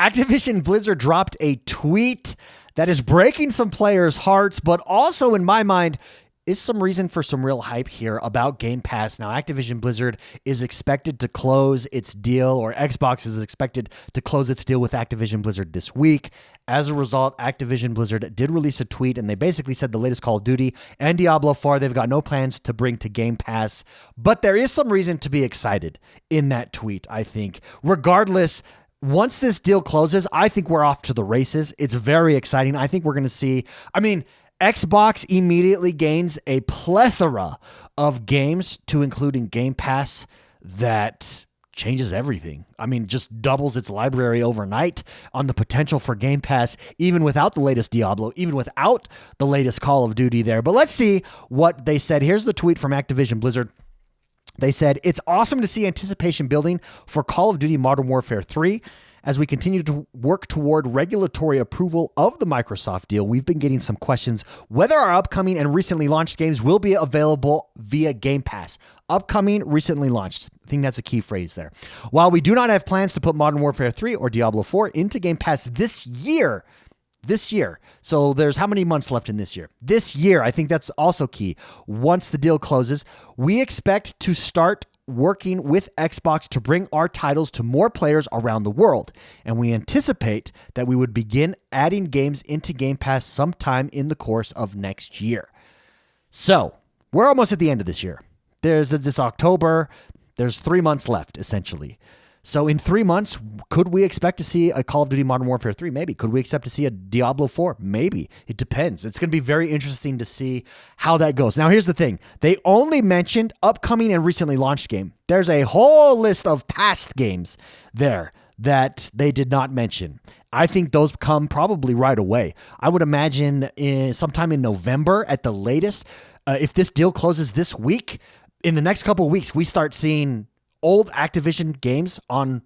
Activision Blizzard dropped a tweet that is breaking some players' hearts, but also in my mind is some reason for some real hype here about Game Pass. Now, Activision Blizzard is expected to close its deal, or Xbox is expected to close its deal with Activision Blizzard this week. As a result, Activision Blizzard did release a tweet, and they basically said the latest Call of Duty and Diablo 4, they've got no plans to bring to Game Pass. But there is some reason to be excited in that tweet, I think. Regardless, once this deal closes, I think we're off to the races. It's very exciting. I think we're going to see, Xbox immediately gains a plethora of games to include in Game Pass that changes everything. Just doubles its library overnight on the potential for Game Pass, even without the latest Diablo, even without the latest Call of Duty there. But let's see what they said. Here's the tweet from Activision Blizzard. They said, "It's awesome to see anticipation building for Call of Duty Modern Warfare 3. As we continue to work toward regulatory approval of the Microsoft deal, we've been getting some questions whether our upcoming and recently launched games will be available via Game Pass." Upcoming, recently launched. I think that's a key phrase there. "While we do not have plans to put Modern Warfare 3 or Diablo 4 into Game Pass this year, so there's how many months left in this year? This year, I think that's also key. Once the deal closes, we expect to start working with Xbox to bring our titles to more players around the world. And we anticipate that we would begin adding games into Game Pass sometime in the course of next year." So we're almost at the end of this year. There's this October. There's 3 months left, essentially. So in 3 months, could we expect to see a Call of Duty Modern Warfare 3? Maybe. Could we expect to see a Diablo 4? Maybe. It depends. It's going to be very interesting to see how that goes. Now, here's the thing. They only mentioned upcoming and recently launched game. There's a whole list of past games there that they did not mention. I think those come probably right away. I would imagine sometime in November at the latest. If this deal closes this week, in the next couple of weeks, we start seeing old Activision games on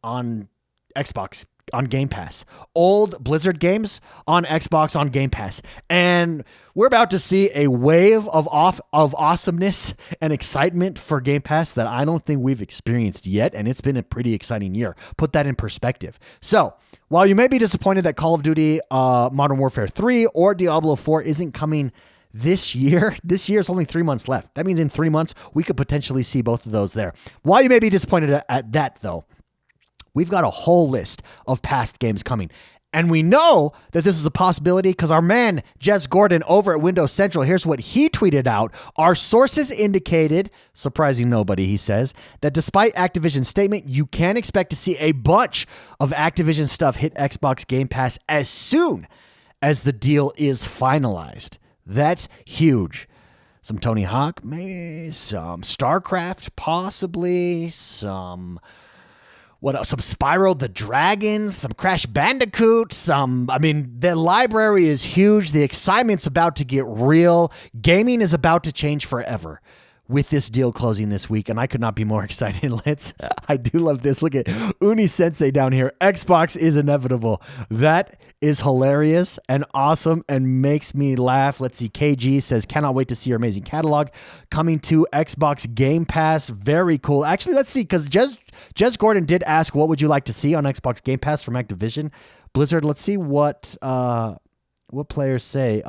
Xbox, on Game Pass. Old Blizzard games on Xbox on Game Pass. And we're about to see a wave of awesomeness and excitement for Game Pass that I don't think we've experienced yet, and it's been a pretty exciting year. Put that in perspective. So, while you may be disappointed that Call of Duty Modern Warfare 3 or Diablo 4 isn't coming this year is only 3 months left. That means in 3 months, we could potentially see both of those there. While you may be disappointed at that, though, we've got a whole list of past games coming. And we know that this is a possibility because our man, Jez Gordon, over at Windows Central, here's what he tweeted out. "Our sources indicated," surprising nobody, he says, "that despite Activision's statement, you can expect to see a bunch of Activision stuff hit Xbox Game Pass as soon as the deal is finalized." That's huge. Some Tony Hawk, maybe some StarCraft, possibly some, what else? Some Spyro the Dragon, some Crash Bandicoot, the library is huge. The excitement's about to get real. Gaming is about to change forever with this deal closing this week, and I could not be more excited. I do love this. Look at Uni Sensei down here. Xbox is inevitable. That is hilarious and awesome and makes me laugh. Let's see. KG says, "Cannot wait to see your amazing catalog coming to Xbox Game Pass." Very cool. Actually, let's see, because Jez Gordon did ask, what would you like to see on Xbox Game Pass from Activision Blizzard? Let's see what players say.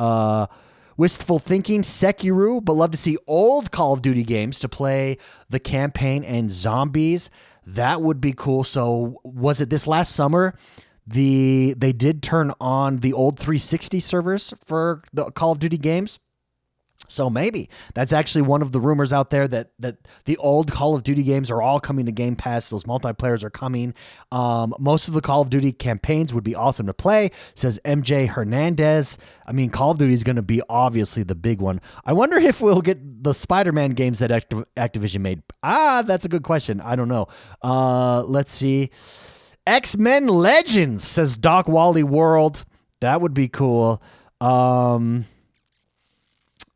Wistful Thinking, Sekiro, but love to see old Call of Duty games to play the campaign and zombies. That would be cool. So was it this last summer? They did turn on the old 360 servers for the Call of Duty games. So maybe that's actually one of the rumors out there that the old Call of Duty games are all coming to Game Pass. Those multiplayers are coming. Most of the Call of Duty campaigns would be awesome to play, says MJ Hernandez. Call of Duty is going to be obviously the big one. I wonder if we'll get the Spider-Man games that Activision made. That's a good question. I don't know. Let's see. X-Men Legends, says Doc Wally World. That would be cool.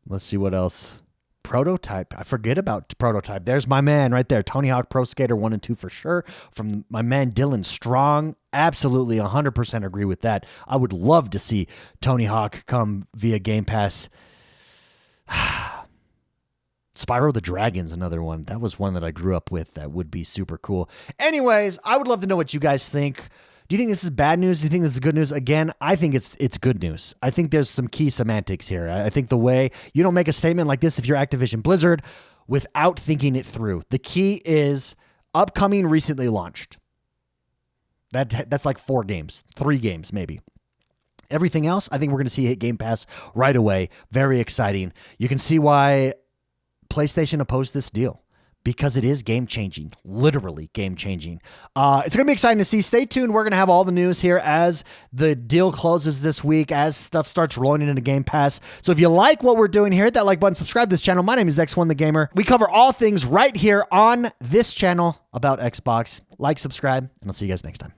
Let's see what else. Prototype. I forget about Prototype. There's my man right there. Tony Hawk Pro Skater 1 and 2 for sure. From my man Dylan Strong. Absolutely 100% agree with that. I would love to see Tony Hawk come via Game Pass. Spyro the Dragon's another one. That was one that I grew up with. That would be super cool. Anyways, I would love to know what you guys think. Do you think this is bad news? Do you think this is good news? Again, I think it's good news. I think there's some key semantics here. I think the way you don't make a statement like this if you're Activision Blizzard without thinking it through. The key is upcoming, recently launched. That's like 4 games, 3 games maybe. Everything else, I think we're going to see hit Game Pass right away. Very exciting. You can see why PlayStation opposed this deal. Because it is game-changing, literally game-changing. It's going to be exciting to see. Stay tuned. We're going to have all the news here as the deal closes this week, as stuff starts rolling into Game Pass. So if you like what we're doing here, hit that like button, subscribe to this channel. My name is X1 the Gamer. We cover all things right here on this channel about Xbox. Like, subscribe, and I'll see you guys next time.